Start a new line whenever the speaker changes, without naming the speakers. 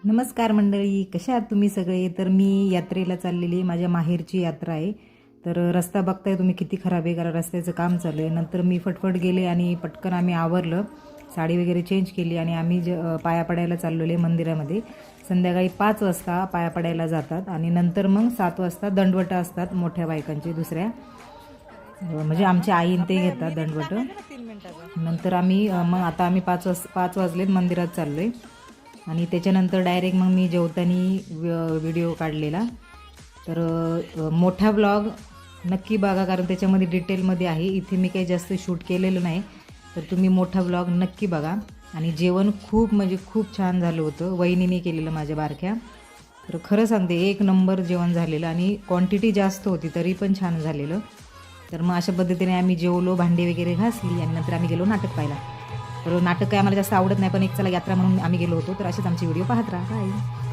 नमस्कार मंडळी, कशा आहात तुम्ही सगळे? तर मी यात्रेला चाललेली, माझ्या माहेरची यात्रा आहे. तर रस्ता बघताय तुम्ही किती खराब आहे, कारण रस्त्याचं काम चालू आहे. नंतर मी फटफट गेले आणि पटकन आम्ही आवरलं, साडी वगैरे चेंज केली आणि आम्ही पाया पडायला चाललेले मंदिरामध्ये. संध्याकाळी 5 वाजता पाया पडायला जातात आणि नंतर मग 7 वाजता दंडवट असतात मोठ्या बायकांचे दुसऱ्या, म्हणजे आमच्या आईन ते घेतात दंडवट. नंतर मग आता आम्ही 5 वाजलेत मंदिरात चाललो आहे आणि त्याच्यानंतर डायरेक्ट मग मी जेवताना व्हिडिओ काढलेला. तर मोठा व्लॉग नक्की बघा, कारण त्याच्यामध्ये डिटेलमध्ये आहे. इथे मी काही जास्त शूट केलेलं नाही, तर तुम्ही मोठा व्लॉग नक्की बघा. आणि जेवण खूप म्हणजे खूप छान झालं होतं, वहिनीने केलेलं माझ्या बारक्या. तर खरं सांगते, एक नंबर जेवण झालेलं आणि क्वांटिटी जास्त होती तरी पण छान झालेलं. तर मग अशा पद्धतीने आम्ही जेवलो, भांडी वगैरे घासली आणि नंतर आम्ही गेलो नाटक पाहायला. तर नाटक काय आम्हाला जास्त आवडत नाही, पण एक चला यात्रा म्हणून आम्ही गेलो होतो. तर असेच आमचे व्हिडिओ पाहत राहा. बाय.